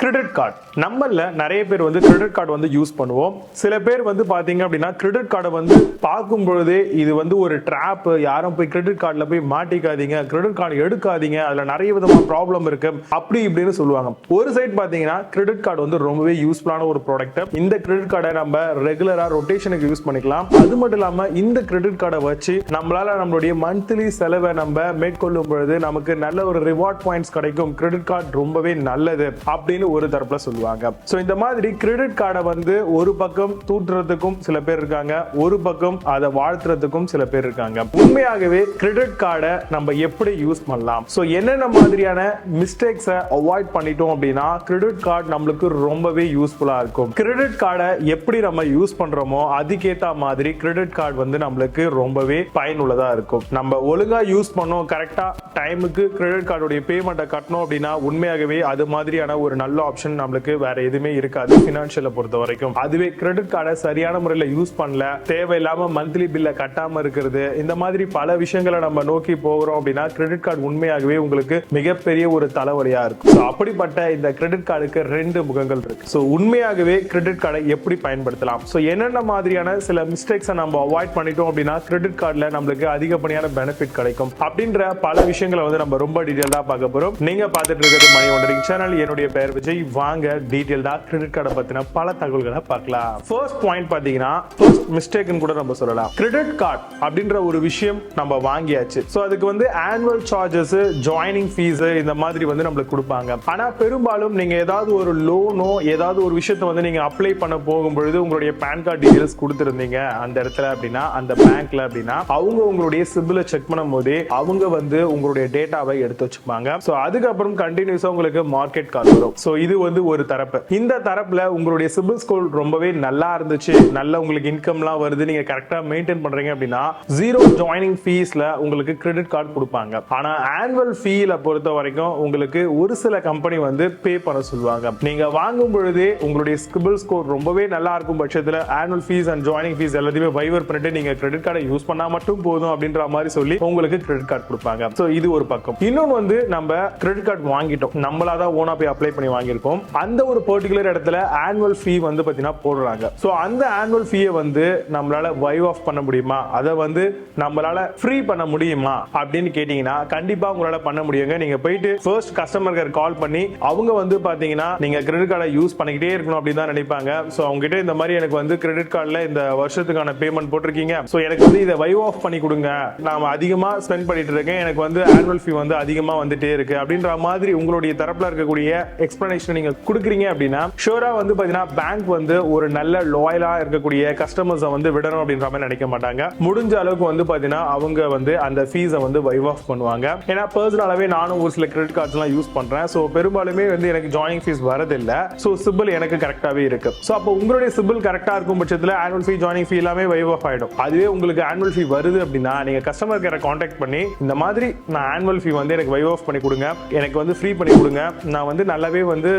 Credit card நம்மள நிறைய பேர் வந்து கிரெடிட் கார்டு வந்து யூஸ் பண்ணுவோம். சில பேர் வந்து பாத்தீங்க அப்படின்னா கிரெடிட் கார்டை வந்து பார்க்கும் பொழுதே இது வந்து ஒரு ட்ராப், யாரும் போய் கிரெடிட் கார்டுல போய் மாட்டிக்காதீங்க, கிரெடிட் கார்டு எடுக்காதீங்க, அதுல நிறைய விதமான ப்ராப்ளம் இருக்கு அப்படி இப்படின்னு சொல்லுவாங்க. ஒரு சைட் பாத்தீங்கன்னா கிரெடிட் கார்டு வந்து ரொம்பவே யூஸ்ஃபுல்லான ஒரு ப்ராடக்ட். இந்த கிரெடிட் கார்டை நம்ம ரெகுலரா ரொட்டேஷனுக்கு யூஸ் பண்ணிக்கலாம். அது மட்டும் இல்லாம இந்த கிரெடிட் கார்டை வச்சு நம்மளால நம்மளுடைய மந்த்லி செலவை நம்ம மேற்கொள்ளும் பொழுது நமக்கு நல்ல ஒரு ரிவார்ட் பாயிண்ட்ஸ் கிடைக்கும். கிரெடிட் கார்டு ரொம்பவே நல்லது அப்படின்னு ஒரு தரப்புல சொல்லுவாங்க. சோ இந்த மாதிரி கிரெடிட் கார்டை வந்து ஒரு பக்கம் தூற்றுறதுக்கும் சில பேர் இருக்காங்க, ஒரு பக்கம் அதை வாழ்த்துறதுக்கும் சில பேர் இருக்காங்க. உண்மையாகவே கிரெடிட் கார்டை நம்ம எப்படி யூஸ் பண்ணலாம், சோ என்னென்ன மாதிரியான மிஸ்டேக்ஸை அவாய்ட் பண்ணிட்டோம் அப்படின்னா கிரெடிட் கார்டு நம்மளுக்கு ரொம்பவே யூஸ்ஃபுல்லா இருக்கும். கிரெடிட் கார்டை எப்படி நம்ம யூஸ் பண்றோமோ அதுக்கேத்த மாதிரி கிரெடிட் கார்டு வந்து நம்மளுக்கு ரொம்பவே பயனுள்ளதா இருக்கும். நம்ம ஒழுங்கா யூஸ் பண்ணோம், கரெக்டா டைமுக்கு கிரெடிட் கார்டுடைய பேமெண்ட்டை கட்டணும் அப்படின்னா உண்மையாகவே அது மாதிரியான ஒரு நல்ல ஆப்ஷன் நம்மளுக்கு வேற எதுவுமே இருக்காது பினான்சியலை பொறுத்த வரைக்கும். அதுவே கிரெடிட் கார்டை சரியான முறையில் யூஸ் பண்ணல, தேவையில்லாம மந்த்லி பில்லை கட்டாம இருக்கிறது, இந்த மாதிரி பல விஷயங்களை நம்ம நோக்கி போகிறோம் அப்படின்னா கிரெடிட் கார்டு உண்மையாகவே உங்களுக்கு மிகப்பெரிய ஒரு தலைவலியா இருக்கும். அப்படிப்பட்ட இந்த கிரெடிட் கார்டுக்கு ரெண்டு முகங்கள் இருக்கு. சோ உண்மையாகவே கிரெடிட் கார்டை எப்படி பயன்படுத்தலாம், சோ என்னென்ன மாதிரியான சில மிஸ்டேக்ஸை நம்ம அவாய்ட் பண்ணிட்டோம் அப்படின்னா கிரெடிட் கார்டுல நம்மளுக்கு அதிகப்படியான பெனிஃபிட் கிடைக்கும் அப்படின்ற பல விஷயங்களை வந்து நம்ம ரொம்ப டீடைலா பார்க்க போறோம். நீங்க பார்த்துட்டு இருக்கிறது மணி ஒண்டரிங் சேனல். என்னுடைய பெயர் விஜய். வாங்க டீடைல்டா கிரெடிட் கார்டை பத்தின பல தகவல்களை பார்க்கலாம். ஃபர்ஸ்ட் பாயிண்ட் பாத்தீங்கன்னா ஃபர்ஸ்ட் மிஸ்டேக்னு கூட நம்ம சொல்லலாம். கிரெடிட் கார்டு அப்படின்ற ஒரு விஷயம் நம்ம வாங்கியாச்சு, சோ அதுக்கு வந்து ஆனுவல் சார்ஜஸ், ஜாயினிங் ஃபீஸ் இந்த மாதிரி வந்து நம்மளுக்கு கொடுப்பாங்க. ஆனா பெரும்பாலும் நீங்க ஏதாவது ஒரு லோனோ ஏதாவது ஒரு விஷயத்தை வந்து நீங்க அப்ளை பண்ண போகும்பொழுது உங்களுடைய பேன் கார்டு டீடைல்ஸ் கொடுத்திருந்தீங்க அந்த இடத்துல அப்படின்னா அந்த பேங்க்ல அப்படின்னா அவங்க உங்களுடைய சிபிலை செக் பண்ணும் போதே அவங்க வந்து உங்களுடைய டேட்டாவை எடுத்து வச்சுப்பாங்க. சோ அதுக்கப்புறம் கண்டினியூஸா உங்களுக்கு மார்க்கெட் கால் வரும். சோ இது வந்து ஒரு தரப்பு. இந்த தரப்புல உங்களுடைய சிபில் ஸ்கோர் ரொம்பவே நல்லா இருந்துச்சு, நல்ல உங்களுக்கு இன்கம்லாம் வருது, நீங்க கரெக்டா மெயின்டைன் பண்றீங்க அப்படின்னா ஜீரோ ஜாயினிங் ஃபீஸ்ல உங்களுக்கு கிரெடிட் கார்டு கொடுப்பாங்க. ஆனா ஆனுவல் ஃபீல பொறுத்த வரைக்கும் உங்களுக்கு ஒரு சில கம்பெனி வந்து பே பண்ண சொல்லுவாங்க. நீங்க வாங்கும் பொழுதே உங்களுடைய சிபில் ஸ்கோர் ரொம்பவே நல்லா இருக்கும் பட்சத்துல annual fees and joining fees எல்லாத்தையுமே வைவர் பண்ணிட்டு நீங்க கிரெடிட் கார்டை யூஸ் பண்ணா மட்டும் போதும் அப்படின்ற மாதிரி சொல்லி உங்களுக்கு கிரெடிட் கார்டு கொடுப்பாங்க. சோ இது ஒரு பக்கம். இன்னொன்னு வந்து நம்ம கிரெடிட் கார்டு வாங்கிட்டோம், நம்மளாதான் ஓனா போய் அப்ளை பண்ணி வாங்கியிருக்கோம், அந்த ஒரு பர்டிகுலர் இடத்துல ஆனுவல் ஃபீ வந்து பாத்தீங்கன்னா போடுறாங்க. சோ அந்த ஆனுவல் ஃபீயை வந்து நம்மளால வைவ் ஆஃப் பண்ண முடியுமா, அதை வந்து நம்மளால ஃப்ரீ பண்ண முடியுமா அப்படின்னு கேட்டீங்கன்னா கண்டிப்பா உங்களால பண்ண முடியுங்க. நீங்க போயிட்டு ஃபர்ஸ்ட் கஸ்டமர் கேர் கால் பண்ணி அவங்க வந்து பாத்தீங்கன்னா நீங்க கிரெடிட் கார்டை யூஸ் பண்ணிக்கிட்டே இருக்கணும் அப்படின்னு தான் நினைப்பாங்க. சோ அவங்க கிட்ட இந்த மாதிரி எனக்கு வந்து கிரெடிட் கார்டுல இந்த வருஷத்துக்கான பேமெண்ட் போட்டிருக்கீங்க, சோ எனக்கு வந்து இதை வைவ் ஆஃப் பண்ணி கொடுங்க, நான் அதிகமா ஸ்பெண்ட் பண்ணிட்டு இருக்கேன், எனக்கு வந்து ஆனுவல் ஃபீ வந்து அதிகமா வந்துட்டே இருக்கு அப்படின்ற மாதிரி உங்களுடைய தரப்புல இருக்கக்கூடிய எக்ஸ்பிளனேஷன் நீங்க கொடுக்குறீங்க அப்படின்னா ஷூரா வந்து பாத்தீங்கன்னா பேங்க் வந்து ஒரு நல்ல லாயலா இருக்கக்கூடிய கஸ்டமர்ஸை வந்து விடணும் அப்படின்ற மாதிரி நினைக்க மாட்டாங்க. முடிஞ்ச அளவுக்கு வந்து பாத்தீங்கன்னா அவங்க வந்து அந்த ஃபீஸை வந்து வைவ் ஆஃப் பண்ணுவாங்க. ஏன்னா பர்சனலாவே நானும் ஒரு சில கிரெடிட் கார்ட்ஸ் எல்லாம் யூஸ் பண்றேன். சோ பெரும்பாலுமே வந்து எனக்கு ஜாயினிங் ஃபீஸ் வரதில்ல. சோ சிபில் எனக்கு கரெக்டாவே இருக்கு. சோ அப்போ உங்களுடைய சிபில் கரெக்டா இருக்கும் பட்சத்துல ஆனுவல் ஃபீ, ஜாயினிங் ஃபீ எல்லாமே வைவ் ஆஃப் ஆயிடும். அதுவே உங்களுக்கு ஆனுவல் ஃபீ வருது அப்படின்னா நீங்க கஸ்டமர் கேரை கான்டாக்ட் பண்ணி இந்த மாதிரி நான் ஆனுவல் ஃபீ வந்து எனக்கு வைவ் ஆஃப் பண்ணி கொடுங்க, எனக்கு வந்து ஃப்ரீ பண்ணி கொடுங்க, நான் வந்து நல்லாவே வந்து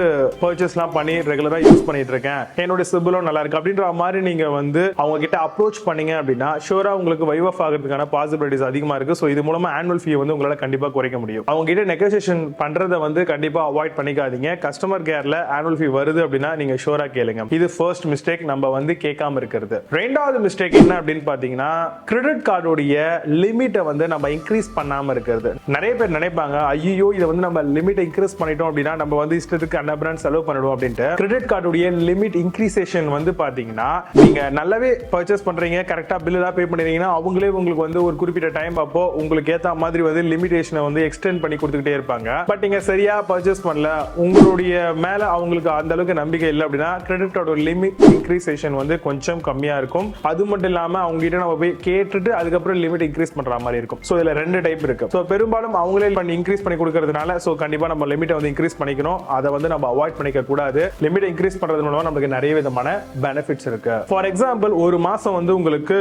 பர்ச்சேஸ்லாம் பண்ணி ரெகுலரா யூஸ் பண்ணிட்டு இருக்கேன், என்னோட சிபிலும் நல்லா இருக்கு அப்படின்ற மாதிரி நீங்க வந்து அவங்க கிட்ட அப்ரோச் பண்ணீங்க அப்படின்னா ஷூரா உங்களுக்கு வைவ் ஆஃப் ஆகிறதுக்கான பாசிபிலிட்டிஸ் அதிகமா இருக்கு. சோ இது மூலமா ஆனுவல் ஃபீ வந்து உங்களால கண்டிப்பா குறைக்க முடியும். அவங்க கிட்ட நெகோசியேஷன் பண்றதை வந்து கண்டிப்பா அவாய்ட் பண்ணிக்காதீங்க. கஸ்டமர் கேர்ல ஆனுவல் ஃபீ வருது அப்படின்னா நீங்க ஷூரா கேளுங்க. இது ஃபர்ஸ்ட் மிஸ்டேக், நம்ம வந்து கேட்காம இருக்கிறது. ரெண்டாவது மிஸ்டேக் என்ன அப்படின்னு பாத்தீங்கன்னா கிரெடிட் கார்டுடைய லிமிட்டை வந்து நம்ம இன்க்ரீஸ் பண்ணாம இருக்கிறது. நிறைய பேர் நினைப்பாங்க ஐயோ இதை வந்து நம்ம லிமிட் இன்க்ரீஸ் பண்ணிட்டோம் அப்படின்னா நம்ம வந்து இஷ்டத்துக்கு அன்னபிராண்ட் செலவு பண்ணிடுவோம் அப்படின்ட்டு. கிரெடிட் கார்டுடைய லிமிட் இன்க்ரீசேஷன் வந்து பாத்தீங்கன்னா நீங்க நல்லாவே பர்ச்சேஸ் பண்றீங்க, கரெக்டா பில் தான் பே பண்ணிருக்கீங்கன்னா அவங்களே உங்களுக்கு வந்து ஒரு குறிப்பிட்ட டைம் அப்போ உங்களுக்கு ஏத்த மாதிரி வந்து லிமிடேஷனை வந்து எக்ஸ்டெண்ட் பண்ணி கொடுத்துக்கிட்டே இருப்பாங்க. பட் நீங்க சரியா பர்ச்சேஸ் பண்ணல, உங்களுடைய மேல அவங்களுக்கு அந்த அளவுக்கு நம்பிக்கை இல்லை அப்படின்னா கிரெடிட் கார்டோட லிமிட் இன்க்ரீசேஷன் வந்து கொஞ்சம் கம்மியா இருக்கும். அது மட்டும் இல்லாம அவங்க கிட்ட நம்ம போய் கேட்டுட்டு அதுக்கப்புறம் லிமிட் இன்க்ரீஸ் பண்ற மாதிரி இருக்கும். சோ இதுல ரெண்டு டைப் இருக்கு. சோ பெரும்பாலும் அவங்களே பண்ணி இன்க்ரீஸ் பண்ணி கொடுக்கறதுனால சோ கண்டிப்பா நம்ம லிமிட்டை வந்து இன்க்ரீஸ் பண்ணிக்கணும், அதை வந்து நம்ம அவாய்ட் பண்ணிக்க கூடாது. லிமிட் இன்க்ரீஸ் பண்றது மூலமா நமக்கு நிறைய விதமான பெனிஃபிட்ஸ் இருக்கு. ஃபார் எக்ஸாம்பிள் ஒரு மாசம் வந்து உங்களுக்கு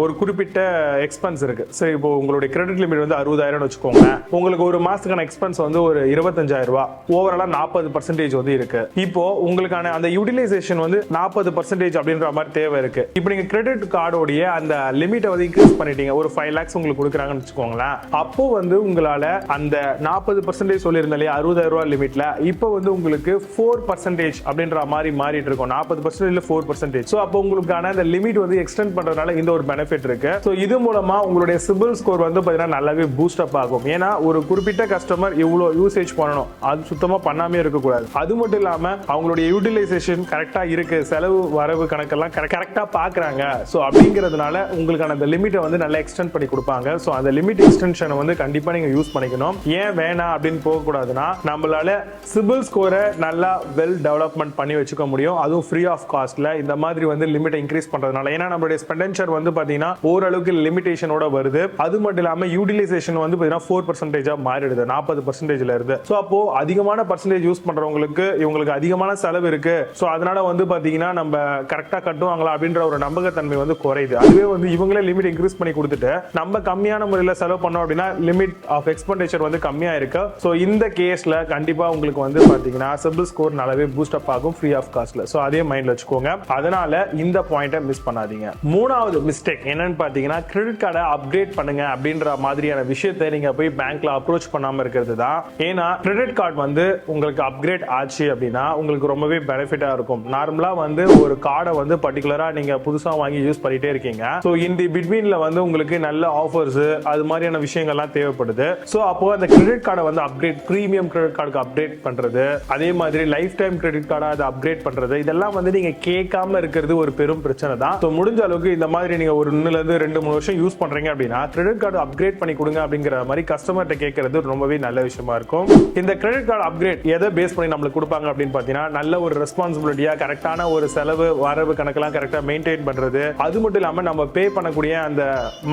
ஒரு குறிப்பிட்ட எக்ஸ்பென்ஸ் இருக்கு. சரி இப்போ உங்களுடைய கிரெடிட் லிமிட் வந்து 60,000 வச்சுக்கோங்க, உங்களுக்கு ஒரு மாசத்துக்கான எக்ஸ்பென்ஸ் வந்து ஒரு 25,000 ரூபாய், ஓவராலா 40% வந்து இருக்கு. இப்போ உங்களுக்கான அந்த யூட்டிலைசேஷன் வந்து 40% அப்படின்ற மாதிரி தேவை இருக்கு. இப்போ நீங்க கிரெடிட் கார்டோடைய அந்த லிமிட்டை வந்து இன்க்ரீஸ் பண்ணிட்டீங்க, ஒரு 5 lakhs உங்களுக்கு கொடுக்குறாங்கன்னு வச்சுக்கோங்களேன். அப்போ வந்து உங்களால அந்த 40% சொல்லியிருந்தாலே 60,000 ரூபாய் லிமிட்ல இப்போ வந்து உங்களுக்கு 4% அப்படின்ற மாதிரி மாறிட்டு இருக்கும். 40% 4%. சோ அப்போ உங்களுக்கான அந்த லிமிட் வந்து எக்ஸ்டெண்ட் பண்றதுனால இந்த ஒரு பெனிஃபிட் இருக்கு. சோ இது மூலமா உங்களுடைய சிபில் ஸ்கோர் வந்து பாத்தீங்கன்னா நல்லாவே பூஸ்ட் அப் ஆகும். ஏன்னா ஒரு குறிப்பிட்ட கஸ்டமர் இவ்வளவு யூசேஜ் பண்ணணும், அது சுத்தமா பண்ணாமே இருக்க கூடாது. அது மட்டும் இல்லாம அவங்களுடைய யூட்டிலைசேஷன் கரெக்டா இருக்கு, செலவு வரவு கணக்கெல்லாம் கரெக்டா பாக்குறாங்க. சோ அப்படிங்கிறதுனால உங்களுக்கான அந்த லிமிட்டை வந்து நல்லா எக்ஸ்டெண்ட் பண்ணி கொடுப்பாங்க. சோ அந்த லிமிட் எக்ஸ்டென்ஷனை வந்து கண்டிப்பா நீங்க யூஸ் பண்ணிக்கணும். ஏன் வேணாம் அப்படின்னு போக கூடாதுன்னா, நம்மளால சிபில் ஸ்கோரை நல்லா வெல் டெவலப்மெண்ட் பண்ணி வச்சுக்க முடியும், அதுவும் ஃப்ரீ ஆஃப் காஸ்ட்ல. இந்த மாதிரி வந்து லிமிட்டை இன்க்ரீஸ் பண்றதுனால, ஏன்னா நம்மளுடைய ஸ்பெண்டன்சர் வந்து பாத்தீங்கன்னா ஓரளவுக்கு லிமிடேஷனோட வருது. அது மட்டும் இல்லாம யூட்டிலைசேஷன் வந்து பாத்தீங்கன்னா 4% மாறிடுது 40%ல இருந்து. சோ அப்போ அதிகமான பர்சன்டேஜ் யூஸ் பண்றவங்களுக்கு இவங்களுக்கு அதிகமான செலவு இருக்கு, சோ அதனால வந்து பாத்தீங்கன்னா நம்ம கரெக்டா கட்டுவாங்களா அப்படின்ற ஒரு நம்பகத்தன்மை வந்து குறையுது. அதுவே வந்து இவங்களே லிமிட் இன்க்ரீஸ் பண்ணி கொடுத்துட்டு நம்ம கம்மியான முறையில் செலவு பண்ணோம் அப்படின்னா லிமிட் ஆஃப் எக்ஸ்பெண்டிச்சர் வந்து கம்மியா இருக்கு. சோ இந்த கேஸ்ல கண்டிப்பா உங்களுக்கு வந்து பாத்தீங்கன்னா சிபில் ஸ்கோர் நல்லாவே பூஸ்ட் அப் ஆகும் ஃப்ரீ ஆஃப் காஸ்ட்ல. சோ அதே மைண்ட்ல வச்சுக்கோங்க. அதனால இந்த பாயிண்ட்டை மிஸ் பண்ணாதீங்க. மூணாவது மிஸ்டேக் என்னன்னு பாத்தீங்கன்னா, கிரெடிட் கார்டை அப்கிரேட் பண்ணுங்க அப்படின்ற மாதிரியான விஷயத்தை நீங்க போய் பேங்க்ல அப்ரோச் பண்ணாம இருக்கிறது தான். ஏன்னா கிரெடிட் கார்டு வந்து உங்களுக்கு அப்கிரேட் ஆச்சு அப்படின்னா உங்களுக்கு ரொம்பவே பெனிஃபிட்டா இருக்கும். நார்மலா வந்து ஒரு கார்டை வந்து பர்டிகுலரா நீங்க புதுசா வாங்கி யூஸ் பண்ணிட்டே இருக்கீங்க. சோ இந்த பிட்வீன்ல வந்து உங்களுக்கு நல்ல ஆஃபர்ஸ் அது மாதிரியான விஷயங்கள்லாம் தேவைப்படுது. சோ அப்போ அந்த கிரெடிட் கார்டை வந்து அப்கிரேட், பிரீமியம் கிரெடிட் கார்டுக்கு அப்டேட் பண்றது, அதே மாதிரி லைஃப் டைம் கிரெடிட் கார்டை அதை அப்கிரேட் பண்றது, இதெல்லாம் வந்து நீங்க கேட்காம இருக்கிறது ஒரு பெரும் பிரச்சனை தான். சோ முடிஞ்ச அளவுக்கு இந்த மாதிரி நீங்க ஒரு 1 ல இருந்து 2-3 வருஷம் யூஸ் பண்றீங்க அப்படின்னா கிரெடிட் கார்டு அப்கிரேட் பண்ணி கொடுங்க அப்படிங்கிற மாதிரி கஸ்டமர்கிட்ட கேட்கறது ரொம்பவே நல்ல விஷயமா இருக்கும். இந்த கிரெடிட் கார்டு அப்கிரேட் எதை பேஸ் பண்ணி நம்மளுக்கு கொடுப்பாங்க அப்படின்னு பாத்தீங்கன்னா, நல்ல ஒரு ரெஸ்பான்சிபிலிட்டியா கரெக்டான ஒரு செலவு வரவு கணக்கெல்லாம் கரெக்டா மெயின்டைன் பண்றது, அது மட்டும் இல்லாம நம்ம பே பண்ணக்கூடிய அந்த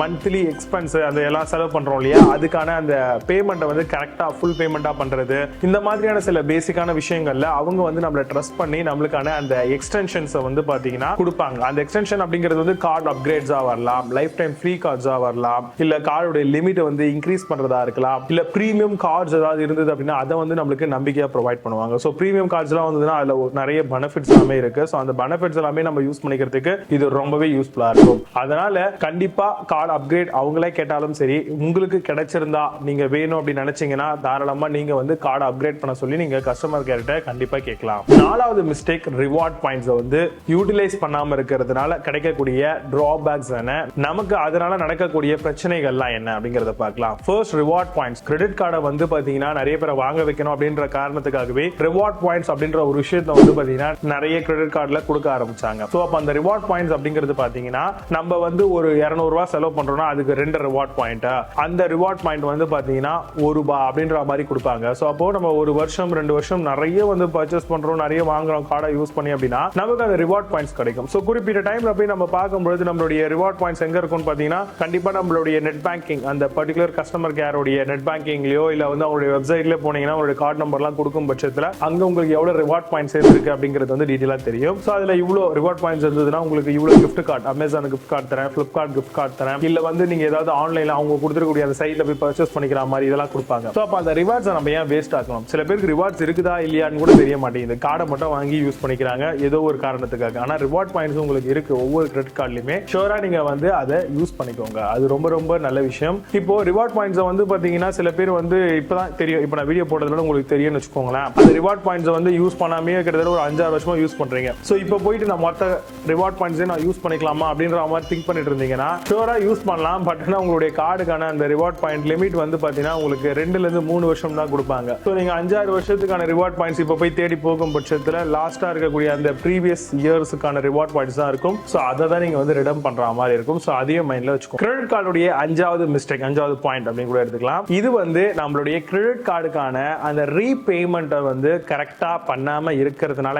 மந்த்லி எக்ஸ்பென்ஸ் அந்த எல்லாம் செலவு பண்றோம் இல்லையா, அதுக்கான அந்த பேமெண்ட்டை வந்து கரெக்டா ஃபுல் பேமெண்டா பண்றது, இந்த மாதிரியான சில பேசிக்கான விஷயங்கள்ல அவங்க வந்து நம்மள ட்ரஸ்ட் பண்ணி நம்மளுக்கான அந்த எக்ஸ்டென்ஷன்ஸை வந்து பாத்தீங்கன்னா கொடுப்பாங்க. அந்த எக்ஸ்டென்ஷன் அப்படிங்கிறது வந்து கார்டு அப்கிரேட்ஸா வரலாம், லைஃப் டைம் ஃப்ரீ கார்ட்ஸா வரலாம், இல்ல கார்டோட லிமிட் வந்து இன்க்ரீஸ் பண்றதா இருக்கலாம், இல்ல பிரீமியம் கார்ட்ஸ் ஏதாவது இருந்தது அப்படின்னா அதை வந்து நம்மளுக்கு நம்பிக்கையா ப்ரொவைட் பண்ணுவாங்க. சோ பிரீமியம் கார்ட்ஸ் எல்லாம் வந்ததுன்னா அதுல நிறைய பெனிஃபிட்ஸ் எல்லாமே இருக்கு. சோ அந்த பெனிஃபிட்ஸ் எல்லாமே நம்ம யூஸ் பண்ணிக்கிறதுக்கு இது ரொம்பவே யூஸ்ஃபுல்லா இருக்கும். அதனால கண்டிப்பா கார்டு அப்கிரேட் அவங்களே கேட்டாலும் சரி, உங்களுக்கு கிடைச்சிருந்தா நீங்க வேணும் அப்படின்னு நினைச்சீங்கன்னா தாராளமா நீங்க வந்து கார்டு அப்கிரேட் பண்ண சொல்லி நீங்க கஸ்டமர் கேர்ட்ட கண்டிப்பா கேட்கலாம். நாலாவது மிஸ்டேக், ரிவார்ட் பாயிண்ட்ஸ் வந்து யூட்டிலைஸ் பண்ணாம இருக்கிறதுனால கிடைக்கக்கூடிய டிராபேக்ஸ் என்ன, நமக்கு அதனால நடக்கக்கூடிய பிரச்சனைகள்லாம் என்ன அப்படிங்கறத பார்க்கலாம். First, reward points. கிரெடிட் கார்டை வந்து பாத்தீங்கன்னா நிறைய பேரை வாங்க வைக்கணும் அப்படின்ற காரணத்துக்காகவே ரிவார்ட் பாயிண்ட்ஸ் அப்படின்ற ஒரு விஷயத்தை வந்து பாத்தீங்கன்னா நிறைய கிரெடிட் கார்டுல கொடுக்க ஆரம்பிச்சாங்க. சோ அப்ப அந்த ரிவார்ட் பாயிண்ட்ஸ் அப்படிங்கிறது பாத்தீங்கன்னா, நம்ம வந்து ஒரு 200 ரூபாய் செலவு பண்றோம்னா அதுக்கு 2 ரிவார்ட் பாயிண்ட், அந்த ரிவார்ட் பாயிண்ட் வந்து பாத்தீங்கன்னா ₹1 அப்படின்ற மாதிரி கொடுப்பாங்க. சோ அப்போ நம்ம ஒரு வருஷம் 2 வருஷம் நிறைய வந்து பர்ச்சேஸ் பண்றோம், நிறைய வாங்குறோம் கார்டை யூஸ் பண்ணி அப்படின்னா நமக்கு அந்த ரிவார்ட் பாயிண்ட்ஸ் கிடைக்கும். சோ குறிப்பிட்ட டைம்ல போய் நம்ம பார்க்கும்போது நம்மளுடைய ரிவார்ட் பாயிண்ட்ஸ் எங்க இருக்கும்னு பாத்தீங்கன்னா, கண்டிப்பா நம்மளுடைய நெட் பேங்கிங், அந்த பர்டிகுலர் கஸ்டமர் கேரோடைய நெட் பேங்கிங்லயோ இல்ல வந்து அவங்களுடைய வெப்சைட்ல போனீங்கன்னா அவங்களுடைய கார்டு நம்பர்லாம் கொடுக்கும் பட்சத்துல அங்க உங்களுக்கு எவ்வளவு ரிவார்ட் பாயிண்ட்ஸ் இருக்கு அப்படிங்கிறது வந்து டீடைலா தெரியும். சோ அதுல இவ்வளவு ரிவார்ட் பாயிண்ட்ஸ் இருந்ததுன்னா உங்களுக்கு இவ்வளவு gift card, Amazon gift card தரேன், Flipkart gift கார்டு தரேன், இல்ல வந்து நீங்க ஏதாவது ஆன்லைன்ல அவங்க கொடுத்துருக்கூடிய அந்த சைட்ல போய் பர்ச்சேஸ் பண்ணிக்கிற மாதிரி இதெல்லாம் கொடுப்பாங்க. சோ அப்ப அந்த ரிவார்ட்ஸ் நம்ம ஏன் வேஸ்ட் ஆக்கலாம்? சில பேருக்கு ரிவார்ட்ஸ் இருக்குதா இல்லையான்னு கூட தெரிய மாட்டேங்குது, கார்டை மட்டும் வாங்கி யூஸ் பண்ணிக்கிறாங்க ஏதோ ஒரு காரணத்துக்காக. ஆனா ரிவார்ட் பாயிண்ட்ஸ் உங்களுக்கு இருக்கு ஒவ்வொரு கிரெடிட் கார்டுலயுமே, ஷூரா நீங்க வந்து அதை யூஸ் பண்ணிக்கோங்க. அது ரொம்ப ரொம்ப நல்ல விஷயம். இப்போ ரிவார்ட் பாயிண்ட்ஸ் வந்து பாத்தீங்கன்னா சில பேர் வந்து இப்பதான் தெரியும், இப்போ நான் வீடியோ போடுறதுனால உங்களுக்கு தெரியும்னு வச்சுக்கோங்களேன். அந்த ரிவார்ட் பாயிண்ட்ஸ் வந்து யூஸ் பண்ணாமே கிட்டத்தட்ட ஒரு 5-6 வருஷமா யூஸ் பண்றீங்க. சோ இப்போ போயிட்டு நான் மொத்த ரிவார்ட் பாயிண்ட்ஸே நான் யூஸ் பண்ணிக்கலாமா அப்படின்ற மாதிரி திங்க் பண்ணிட்டு இருந்தீங்கன்னா ஷூரா யூஸ் பண்ணலாம். பட் உங்களுடைய கார்டுக்கான அந்த ரிவார்ட் பாயிண்ட் லிமிட் வந்து பாத்தீங்கன்னா உங்களுக்கு 2 ல இருந்து 3 வருஷம் தான் கொடுப்பாங்க. சோ நீங்க 5-6 வருஷத்துக்கான ரிவார்ட் பாயிண்ட்ஸ் இப்போ போய் தேடி போகும் பட்சத்துல லாஸ்டா இருக்கக்கூடிய அந்த ப்ரீவியஸ் இயர்ஸ்க்கான ரிவார்ட் பாயிண்ட்ஸ் தான் இருக்கும். சோ அதை தான் நீங்க வந்து ரிடம் பண்ற மாதிரி இருக்கும். சோ அதையும் மைண்ட்ல வச்சுக்கோங்க. கிரெடிட் கார்டுடைய 5வது மிஸ்டேக், 5வது பாயிண்ட் அப்படின்னு கூட எடுத்துக்கலாம். இது வந்து நம்மளுடைய கிரெடிட் கார்டுக்கான அந்த ரீபேமெண்ட்டை வந்து கரெக்டா பண்ணாம இருக்கிறதுனால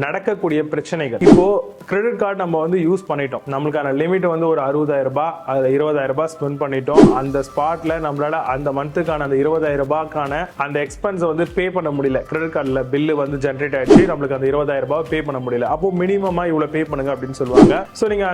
நடக்கக்கூடிய பிரச்சனைகள். இப்போ கிரெடிட் கார்டு நம்ம வந்து யூஸ் பண்ணிட்டோம், நம்மளுக்கான லிமிட் வந்து ஒரு 60,000 ரூபாய், அதுல 20,000 ரூபாய் ஸ்பெண்ட் பண்ணிட்டோம். அந்த ஸ்பாட்ல நம்மளால அந்த மந்த்துக்கான அந்த 20,000 ரூபாய்க்கான அந்த எக்ஸ்பென்ஸ் வந்து பே பண்ண முடியல. கிரெடிட் கார்டுல பில்லு வந்து ஜெனரேட் ஆயிடுச்சு, நம்மளுக்கு அந்த 20,000 ரூபாய் பே பண்ண முடியல. அப்போ மினிமமா இவ்வளவு பே பண்ணுங்க அப்படின்னு சொல்லுவாங்க. சோ நீங்க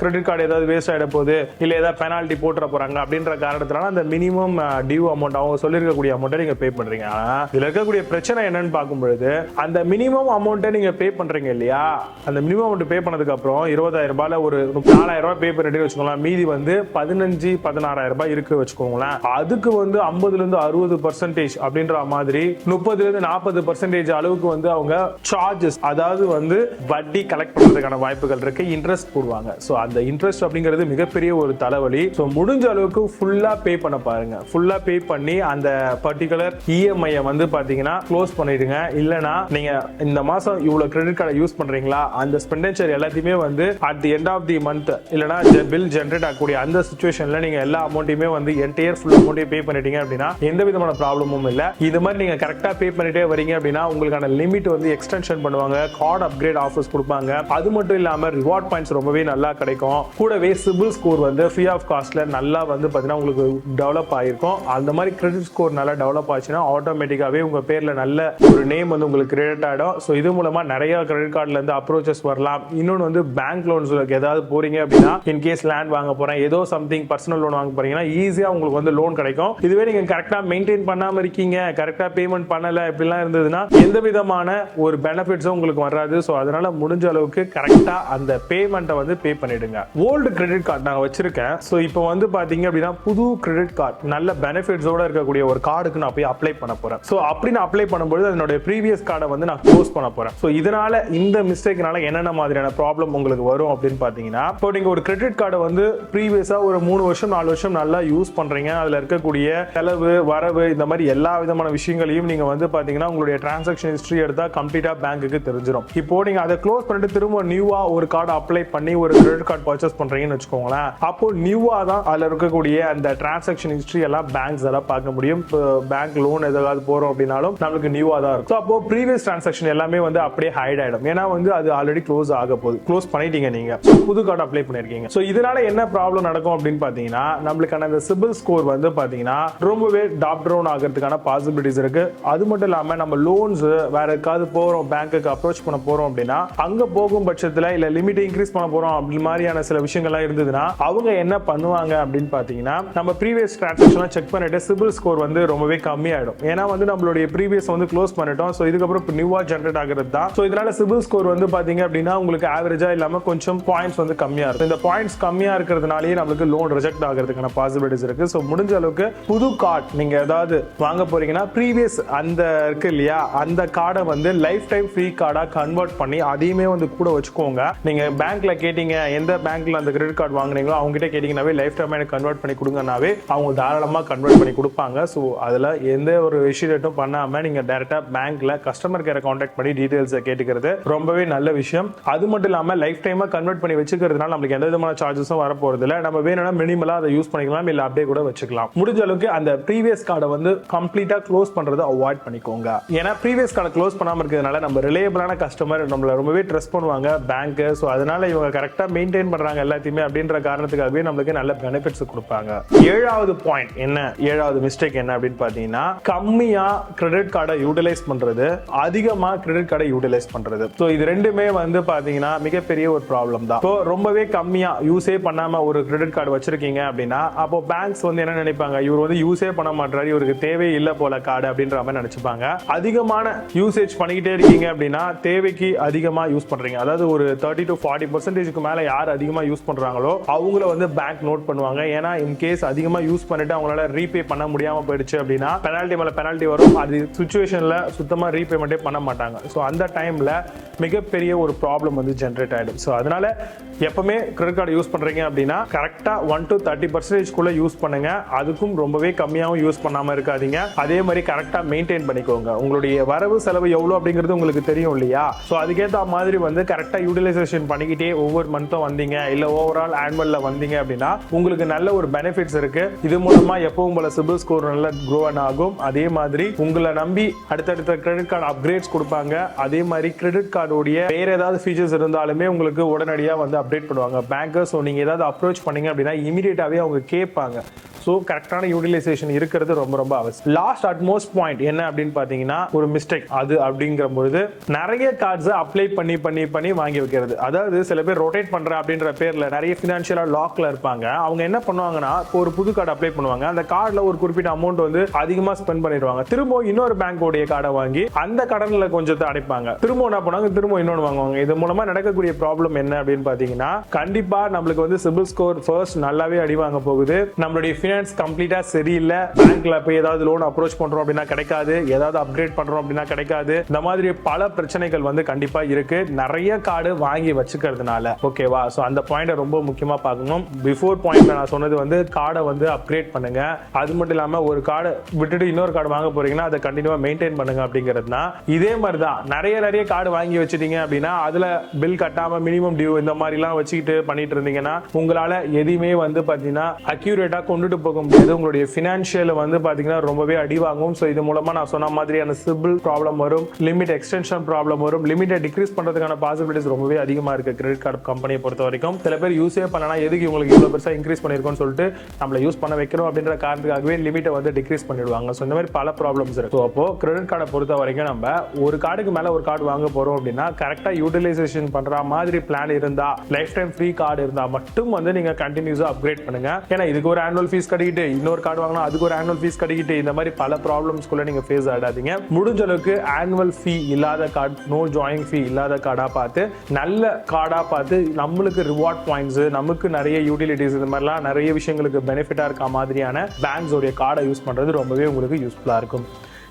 கிரெடிட் கார்டு ஏதாவது வேஸ்ட் ஆயிட போகுது இல்ல ஏதாவது பெனால்டி போட்டுற போறாங்க அப்படின்ற காரணத்தினால அந்த மினிமம் டியூ அமௌண்ட் அவங்க சொல்லிருக்கக்கூடிய அமௌண்ட்டை நீங்க பே பண்றீங்க. இதுல இருக்கக்கூடிய பிரச்சனை என்னன்னு பார்க்கும்போது, அந்த மினிமம் அமௌண்ட்டை நீங்க பே பண்றீங்க இல்லையா, அந்த மினிமம் அமௌண்ட் பே பண்ணதுக்கு அப்புறம் 20,000 ரூபாயில ஒரு 4,000 ரூபாய் பே பண்ணிட்டு வச்சுக்கோங்களேன், மீதி வந்து 15-16,000 ரூபாய் இருக்கு வச்சுக்கோங்க. வச்சுக்கோங்களேன். அதுக்கு வந்து 50ல இருந்து 60% அப்படின்ற மாதிரி 30ல இருந்து 40% அளவுக்கு வந்து அவங்க சார்ஜஸ், அதாவது வந்து வட்டி கலெக்ட் பண்றதுக்கான வாய்ப்புகள் இருக்கு. இன்ட்ரெஸ்ட் போடுவாங்க. சோ அந்த இன்ட்ரெஸ்ட் அப்படிங்கிறது மிகப்பெரிய ஒரு தலைவலி. சோ முடிஞ்ச அளவுக்கு ஃபுல்லா பே பண்ண பாருங்க. ஃபுல்லா பே பண்ணி அந்த பர்டிகுலர் இஎம்ஐ வந்து பாத்தீங்கன்னா க்ளோஸ் பண்ணிடுங்க. இல்லனா நீங்க இந்த மாசம் இவ்வளவு கிரெடிட் கார்டை யூஸ் பண்றீங்களா, அந்த ஸ்பெண்டச்சர் எல்லாத்தையுமே வந்து at the end of the month இல்லனா பில் ஜெனரேட் ஆகக்கூடிய அந்த சிச்சுவேஷன்ல நீங்க எல்லா அமௌண்ட்டையுமே வந்து என்டையர் ஃபுல் அமௌண்ட்டையும் பே பண்ணிட்டீங்க அப்படின்னா எந்த விதமான ப்ராப்ளமும் இல்ல. இது மாதிரி நீங்க கரெக்டா பே பண்ணிட்டே வரீங்க அப்படின்னா உங்களுக்கான லிமிட் வந்து எக்ஸ்டென்ஷன் பண்ணுவாங்க, கார்டு அப்கிரேட் ஆஃபர்ஸ் கொடுப்பாங்க. அது மட்டும் இல்லாம ரிவார்ட் பாயிண்ட்ஸ் ரொம்பவே நல்லா கிடைக்கும். கூடவே சிபில் ஸ்கோர் வந்து ஃப்ரீ ஆஃப் காஸ்ட்ல நல்லா வந்து பாத்தீங்கன்னா உங்களுக்கு டெவலப் ஆயிருக்கும். அந்த மாதிரி கிரெடிட் ஸ்கோர் நல்லா டெவலப் ஆச்சுன்னா ஆட்டோமேட்டிக்காவே உங்க பேர்ல நல்ல ஒரு நேம் வந்து உங்களுக்கு கிரியேட் ஆயிடும். சோ இது மூலமா நிறைய கிரெடிட் கார்டுல இருந்து அப்ரோச்சஸ் வரலாம். இன்னொன்னு வந்து பேங்க் லோன்ஸ் ஏதாவது போறீங்க அப்படின்னா இன்கேஸ் லேண்ட் வாங்க போறேன், ஏதோ சம்திங் பர்சனல் லோன் வாங்க போறீங்கன்னா ஈஸியா உங்களுக்கு வந்து லோன் கிடைக்கும். இதுவே நீங்க கரெக்டா மெயின்டைன் பண்ணாம இருக்கீங்க, கரெக்டா பேமெண்ட் பண்ணல இப்படிலாம் இருந்ததுன்னா எந்த விதமான ஒரு பெனிஃபிட்ஸும் உங்களுக்கு வராது. சோ அதனால முடிஞ்ச அளவுக்கு கரெக்டா அந்த பேமெண்ட்டை வந்து பே பண்ணிடுங்க. ஓல்டு கிரெடிட் கார்டு நான் வச்சிருக்கேன். சோ இப்போ வந்து பாத்தீங்க அப்படின்னா புது கிரெடிட் கார்டு நல்ல பெனிஃபிட்ஸோட இருக்கக்கூடிய ஒரு கார்டுக்கு நான் போய் அப்ளை பண்ண போறேன். சோ அப்படி நான் அப்ளை பண்ணும்போது அதனுடைய ப்ரீவியஸ் கார்டை வந்து நான் க்ளோஸ் பண்ண போறேன். சோ இதனால இந்த மிஸ்டேக்னால என்னென்ன மாதிரியான ப்ராப்ளம் உங்களுக்கு வரும் அப்படின்னு பாத்தீங்கன்னா, இப்போ நீங்க ஒரு கிரெடிட் கார்டை வந்து ப்ரீவியஸா ஒரு 3 வருஷம் 4 வருஷம் நல்லா யூஸ் பண்றீங்க. அதுல இருக்கக்கூடிய செலவு வரவு இந்த மாதிரி எல்லா விதமான விஷயங்களையும் நீங்க வந்து பாத்தீங்கன்னா உங்களுடைய டிரான்சாக்ஷன் ஹிஸ்டரி எடுத்தா கம்ப்ளீட்டா பேங்க்குக்கு தெரிஞ்சிடும். இப்போ நீங்க அதை க்ளோஸ் பண்ணிட்டு திரும்ப நியூவா ஒரு கார்டு அப்ளை பண்ணி ஒரு கிரெடிட் கார்டு பர்ச்சேஸ் பண்றீங்கன்னு வச்சுக்கோங்களேன். அப்போ நியூவா தான் அதுல இருக்கக்கூடிய அந்த டிரான்சாக்ஷன் ஹிஸ்டரி எல்லாம் பேங்க்ஸ் எல்லாம் பார்க்க முடியும். பேங்க் லோன் ஏதாவது போறோம் அப்படின்னாலும் நமக்கு நியூவா தான் இருக்கும். அப்போ ப்ரீவியஸ் டிரான்சாக்ஷன் எல்லாமே வந்து அப்படியே ஹைட் ஆயிடும். ஏன்னா வந்து அது ஆல்ரெடி க்ளோஸ் ஆக போகுது. க்ளோஸ் பண்ணிட்டீங்க நீங்க, புது கார்டு அப்ளை பண்ணிருக்கீங்க. சோ இதனால என்ன ப்ராப்ளம் நடக்கும் அப்படின்னு பாத்தீங்கன்னா, நம்மளுக்கான அந்த சிபில் ஸ்கோர் வந்து பாத்தீங்கன்னா ரொம்பவே டாப் டவுன் ஆகிறதுக்கான பாசிபிலிட்டிஸ் இருக்கு. அது மட்டும் இல்லாம நம்ம லோன்ஸ் வேற ஏதாவது போறோம், பேங்க்குக்கு அப்ரோச் பண்ண போறோம் அப்படின்னா அங்க போகும் பட்சத்துல இல்ல லிமிட் இன்க்ரீஸ் பண்ண போறோம் அப்படி மாதிரியான சில விஷயங்கள்லாம் இருந்ததுன்னா அவங்க என்ன பண்ணுவாங்க அப்படின்னு பாத்தீங்கன்னா, நம்ம ப்ரீவியஸ் டிரான்சாக்ஷன் செக் பண்ணிட்டு சிபில் ஸ்கோர் வந்து ரொம்பவே கம்மியாயிடும். ஏன்னா வந்து நம்மளுடைய ப்ரீவியஸ் வந்து க்ளோஸ் பண்ணிட்டோம். சோ இதுக்கப்புறம் இப்போ நியூவா ஜெனரேட் ஆகிறது தான். சோ இதனால சிபில் ஸ்கோர் வந்து பாத்தீங்க அப்படின்னா உங்களுக்கு ஆவரேஜா இல்லாம கொஞ்சம் பாயிண்ட்ஸ் வந்து கம்மியா இருக்கும். இந்த பாயிண்ட்ஸ் கம்மியா இருக்கிறதுனாலே நமக்கு லோன் ரிஜெக்ட் ஆகிறதுக்கான பாசிபிலிட்டிஸ் இருக்கு. சோ முடிஞ்ச அளவுக்கு புது கார்டு நீங்க ஏதாவது வாங்க போறீங்கன்னா ப்ரீவியஸ் அந்த இருக்கு இல்லையா, அந்த கார்டை வந்து லைஃப் டைம் ஃப்ரீ கார்டா கன்வெர்ட் பண்ணி அதையுமே வந்து கூட வச்சுக்கோங்க. நீங்க பேங்க்ல கேட்டீங்க, எந்த பேங்க்ல அந்த கிரெடிட் கார்டு வாங்குனீங்களோ அவங்க கிட்ட கேட்டீங்கன்னாவே லைஃப் டைம் எனக்கு கன்வெர்ட் பண்ணி கொடுங்கனாவே அவங்க தாராளமா கன்வெர்ட் பண்ணி கொடுப்பாங்க. சோ அதுல எந்த ஒரு விஷயத்தையும் பண்ணாம நீங்க டைரக்டா பேங்க்ல கஸ்டமர் கேரை கான்டாக்ட் பண்ணி டீடைல்ஸ் கேட்டுக்கிறது ரொம்பவே நல்ல விஷயம். அது மட்டும் இல்லாம லைஃப் டைமா கன்வெர்ட் பண்ணி வச்சுக்கிறதுனால நமக்கு எந்த விதமான சார்ஜஸும் வர போறது இல்ல. நம்ம வேணும்னா மினிமலா அதை யூஸ் பண்ணிக்கலாம், இல்ல அப்படியே கூட வச்சுக்கலாம். முடிஞ்ச அளவுக்கு அந்த ப்ரீவியஸ் கார்டை வந்து கம்ப்ளீட்டா க்ளோஸ் பண்றதை அவாய்ட் பண்ணிக்கோங்க. ஏன்னா ப்ரீவியஸ் கார்டை க்ளோஸ் பண்ணாம இருக்கிறதுனால நம்ம ரிலையபிளான கஸ்டமர் நம்மள ரொம்பவே ட்ரஸ்ட் பண்ணுவாங்க பேங்க். சோ அதனால இவங்க கரெக்டா மெயின்டைன் பண்றாங்க எல்லாத்தையுமே அப்படின்ற காரணத்துக்காகவே நமக்கு நல்ல பெனிஃபிட்ஸ் கொடுப்பாங்க. ஏழாவது பாயிண்ட் என்ன, ஏழாவது மிஸ்டேக் என்ன அப்படின்னு பாத்தீங்கன்னா, கம்மியா கிரெடிட் கார்டை யூட்டிலைஸ் பண்றது, அதிகமா கிரெடிட் கார்டை யூட்டிலைஸ் பண்றது. சோ இது ரெண்டுமே வந்து பாத்தீங்கன்னா மிகப்பெரிய ஒரு ப்ராப்ளம் தான். சோ ரொம்பவே கம்மியா யூஸே பண்ணாம ஒரு கிரெடிட் கார்டு வச்சிருக்கீங்க அப்படின்னா அப்போ பேங்க்ஸ் வந்து என்ன நினைப்பாங்க, இவர் வந்து யூஸே பண்ண மாட்டாரு, இவருக்கு தேவை இல்ல போல கார்டு அப்படின்ற மாதிரி நினைச்சுப்பாங்க. அதிகமான யூசேஜ் பண்ணிக்கிட்டே இருக்கீங்க அப்படின்னா தேவைக்கு அதிகமா யூஸ் பண்றீங்க, அதாவது ஒரு 30 to 40% மேல யார் அதிகமா யூஸ் பண்றாங்களோ அவங்கள வந்து பேங்க் நோட் பண்ணுவாங்க. ஏன்னா இன் கேஸ் அதிகமா யூஸ் பண்ணிட்டு அவங்களால ரீபே பண்ண முடியாம போயிடுச்சு அப்படின்னா பெனால்டி மேல பெனால்டி வரும். அது சிச்சுவேஷன்ல சுத்தமா ரீபேமெண்டே பண்ண மாட்டாங்க. சோ அந்த டைம்ல மிகப்பெரிய ஒரு ப்ராப்ளம் வந்து ஜெனரேட் ஆயிடும். சோ அதனால எப்பவுமே கிரெடிட் கார்டு யூஸ் பண்றீங்க அப்படின்னா கரெக்டா 1 to 30% குள்ள யூஸ் பண்ணுங்க. அதுக்கும் ரொம்பவே கம்மியாவும் யூஸ் பண்ணாம இருக்காதீங்க. அதே மாதிரி கரெக்டா மெயின்டைன் பண்ணிக்கோங்க. உங்களுடைய வரவு செலவு எவ்வளவு அப்படிங்கிறது உங்களுக்கு தெரியும் இல்லையா? சோ அதுக்கேற்ற மாதிரி வந்து கரெக்டா யூட்டிலைசேஷன் பண்ணிக்கிட்டே ஒவ்வொரு மந்த்தும் வந்தீங்க இல்ல ஓவரால் ஆனுவல்ல வந்தீங்க அப்படின்னா உங்களுக்கு நல்ல ஒரு பெனிஃபிட்ஸ் இருக்கு. இது மூலமா எப்பவும் போல சிபில் ஸ்கோர் நல்லா க்ரோ ஆகும். அதே மாதிரி உங்களை நம்பி அடுத்தடுத்த கிரெடிட் கார்டு அப்கிரேட்ஸ் கொடுப்பாங்க. அதே மாதிரி கிரெடிட் கார்டுடைய வேற ஏதாவது ஃபீச்சர்ஸ் இருந்தாலுமே உங்களுக்கு உடனடியா வந்து அப்டேட் பண்ணுவாங்க பேங்கர். ஸோ நீங்க ஏதாவது அப்ரோச் பண்ணீங்க அப்படின்னா இமீடியட்டாவே அவங்க கேட்பாங்க. ஸோ கரெக்டான யூட்டிலைசேஷன் இருக்கிறது ரொம்ப ரொம்ப அவசியம். லாஸ்ட் அட்மோஸ்ட் பாயிண்ட் என்ன அப்படின்னு பாத்தீங்கன்னா ஒரு மிஸ்டேக் அது அப்படிங்கிற பொழுது நிறைய கார்ட்ஸ் அப்ளை பண்ணி பண்ணி பண்ணி வாங்கி வைக்கிறது. அதாவது சில பேர் ரொட்டேட் பண்ற அப்படின்ற பேர்ல நிறைய பினான்சியலா லாக்ல இருப்பாங்க. அவங்க என்ன பண்ணுவாங்கன்னா ஒரு புது கார்டு அப்ளை பண்ணுவாங்க. அந்த கார்டுல ஒரு குறிப்பிட்ட அமௌண்ட் வந்து அதிகமா ஸ்பெண்ட் பண்ணிடுவாங்க. திரும்ப இன்னொரு பேங்கோடைய கார்டை வாங்கி அந்த கடன்ல கொஞ்சத்தை அடைப்பாங்க. திரும்ப என்ன பண்ணுவாங்க, திரும்ப இன்னொன்று வாங்குவாங்க. இது மூலமா நடக்கக்கூடிய ப்ராப்ளம் என்ன அப்படின்னு பாத்தீங்கன்னா கண்டிப்பா நம்மளுக்கு வந்து சிபில் ஸ்கோர் ஃபர்ஸ்ட் நல்லாவே அடி வாங்க போகுது. நம்மளுடைய ஃபினான்ஸ் கம்ப்ளீட்டா சரியில்லை, பேங்க்ல போய் ஏதாவது லோன் அப்ரோச் பண்றோம் அப்படின்னா கிடைக்காது, ஏதாவது அப்கிரேட் பண்றோம் அப்படின்னா கிடைக்காது, இந்த மாதிரி பல பிரச்சனைகள் வந்து கண்டிப்பா இருக்கு நிறைய கார்டு வாங்கி வச்சுக்கிறதுனால. ஓகேவா? சோ அந்த பாயிண்ட் ரொம்ப முக்கியமா பார்க்கணும். பிஃபோர் பாயிண்ட்ல நான் சொன்னது வந்து கார்டை வந்து அப்கிரேட் பண்ணுங்க. அது மட்டும் இல்லாம ஒரு கார்டு விட்டுட்டு இன்னொரு கார்டு வாங்க போறீங்கன்னா அதை கண்டினியூவா மெயின்டைன் பண்ணுங்க அப்படிங்கிறது தான். இதே மாதிரி தான் நிறைய கார்டு வாங்கி வச்சிட்டீங்க அப்படின்னா அதுல பில் கட்டாம மினிமம் டியூ இந்த மாதிரி எல்லாம் வச்சுக்கிட்டு பண்ணிட்டு இருந்தீங்கன்னா உங்களால எதையுமே வந்து பாத்தீங்கன்னா அக்யூரேட்டா கொண்டுட்டு போக முடியாது. உங்களுடைய பினான்சியல் வந்து பாத்தீங்கன்னா ரொம்பவே அடிவாகும். சோ இது மூலமா நான் சொன்ன மாதிரியான சிபில் ப்ராப்ளம் வரும், லிமிட் எக்ஸ்டென்ஷன் ப்ராப்ளம் வரும், லிமிட்டை டிக்ரீஸ் பண்றதுக்கான பாசிபிலிட்டிஸ் ரொம்பவே அதிகமா இருக்கு கிரெடிட் கார்டு கம்பெனியை பொறுத்த வரைக்கும். சில பேர் யூஸே பண்ணலாம், எதுக்கு உங்களுக்கு இவ்வளவு பெருசா இன்க்ரீஸ் பண்ணிருக்கோம்னு சொல்லிட்டு நம்மள யூஸ் பண்ண வைக்கணும் அப்படின்ற காரணத்துக்காகவே லிமிட்டை வந்து டிக்ரீஸ் பண்ணிடுவாங்க. சோ இந்த மாதிரி பல ப்ராப்ளம்ஸ் இருக்கு. அப்போ கிரெடிட் கார்டை பொறுத்த வரைக்கும் நம்ம ஒரு கார்டுக்கு மேல ஒரு கார்டு வாங்க போறோம் அப்படின்னா கரெக்டா யூட்டிலைசேஷன் பண்ற மாதிரி பிளான் இருந்தா, லைஃப் டைம் ஃப்ரீ கார்டு இருந்தா மட்டும் வந்து நீங்க கண்டினியூஸா அப்கிரேட் பண்ணுங்க. ஏன்னா இதுக்கு ஒரு ஆனுவல் ஃபீஸ் கட்டிக்கிட்டு இன்னொரு கார்டு வாங்கினா அதுக்கு ஒரு ஆனுவல் ஃபீஸ் கட்டிக்கிட்டு இந்த மாதிரி பல ப்ராப்ளம்ஸ்குள்ள நீங்க ஃபேஸ் ஆடாதீங்க. முடிஞ்ச அளவுக்கு ஆனுவல் ஃபீ இல்லாத கார்டு, நோ ஜாயிங் ஃபீ இல்லாத கார்டா பார்த்து, நல்ல கார்டா பார்த்து, நம்மளுக்கு ரிவார்ட் பாயிண்ட்ஸ், நமக்கு நிறைய யூட்டிலிட்டிஸ், இந்த மாதிரிலாம் நிறைய விஷயங்களுக்கு பெனிஃபிட்டா இருக்க மாதிரியான பேங்க்ஸ் உடைய கார்டை யூஸ் பண்றது ரொம்பவே உங்களுக்கு யூஸ்ஃபுல்லா இருக்கும்.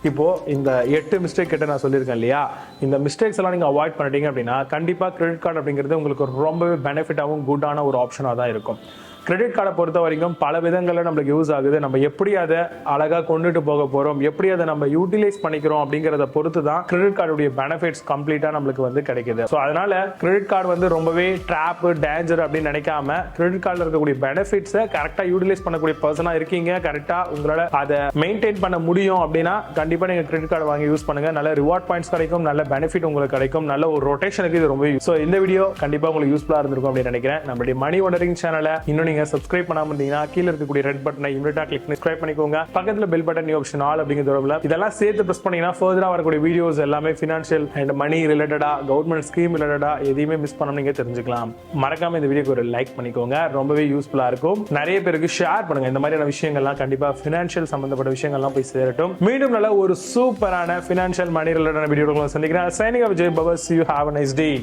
இப்போ இந்த 8 மிஸ்டேக் கிட்ட நான் சொல்லியிருக்கேன் இல்லையா, இந்த மிஸ்டேக்ஸ் எல்லாம் நீங்க அவாய்ட் பண்ணிட்டீங்க அப்படின்னா கண்டிப்பா கிரெடிட் கார்டு அப்படிங்கிறது உங்களுக்கு ரொம்பவே பெனிஃபிட்டாகவும் குட்டான ஒரு ஆப்ஷனா தான் இருக்கும். கிரெடிட் கார்டை பொறுத்த வரைக்கும் பல விதங்களில் நம்மளுக்கு யூஸ் ஆகுது. நம்ம எப்படி அதை அழகாக கொண்டுட்டு போக போகிறோம், எப்படி அதை நம்ம யூட்டிலைஸ் பண்ணிக்கிறோம் அப்படிங்கிறத பொறுத்து தான் கிரெடிட் கார்டுடைய பெனிஃபிட்ஸ் கம்ப்ளீட்டாக நம்மளுக்கு வந்து கிடைக்குது. ஸோ அதனால கிரெடிட் கார்டு வந்து ரொம்பவே ட்ராப், டேஞ்சர் அப்படின்னு நினைக்காம கிரெடிட் கார்டில் இருக்கக்கூடிய பெனிஃபிட்ஸை கரெக்டாக யூட்டிலைஸ் பண்ணக்கூடிய பர்சனாக இருக்கீங்க, கரெக்டாக உங்களால் அதை மெயின்டைன் பண்ண முடியும் அப்படின்னா கண்டிப்பாக நீங்கள் கிரெடிட் கார்டு வாங்கி யூஸ் பண்ணுங்க. நல்ல ரிவார்ட் பாயிண்ட்ஸ் கிடைக்கும், நல்ல பெனிஃபிட் உங்களுக்கு கிடைக்கும், நல்ல ஒரு ரொட்டேஷனுக்கு இது ரொம்ப. ஸோ இந்த வீடியோ கண்டிப்பாக உங்களுக்கு யூஸ்ஃபுல்லாக இருந்திருக்கும் அப்படின்னு நினைக்கிறேன். நம்மளுடைய மணி ஒண்டரிங் சேனலை இன்னும் சப்ஸ்கிரைப் பண்ணாம இருந்தீங்கன்னா கீழ இருக்கக்கூடிய ரெட் பட்டனை இமிடியேட்டா கிளிக் பண்ணி சப்ஸ்கிரைப் பண்ணிக்கோங்க. பக்கத்துல bell button new option all அப்படிங்கறதுல இதெல்லாம் சேர்த்து பிரஸ் பண்ணீங்கன்னா ஃபர்தரா வரக்கூடிய வீடியோஸ் எல்லாமே ஃபினான்ஷியல் அண்ட் மணி ரிலேட்டடா, கவர்மெண்ட் ஸ்கீம் ரிலேட்டடா எதையுமே மிஸ் பண்ணாம நீங்க தெரிஞ்சுக்கலாம். மறக்காம இந்த வீடியோக்கு ஒரு லைக் பண்ணிக்கோங்க, ரொம்பவே யூஸ்ஃபுல்லா இருக்கும். நிறைய பேருக்கு ஷேர் பண்ணுங்க. இந்த மாதிரியான விஷயங்கள்லாம் கண்டிப்பா ஃபினான்ஷியல் சம்பந்தப்பட்ட விஷயங்கள்லாம் போய் சேரட்டும். மீண்டும் நல்ல ஒரு சூப்பரான ஃபினான்ஷியல் மணி ரிலேட்டடான வீடியோக்களை சந்திக்கிறேன். Signing off Jai power. See you, have a nice day.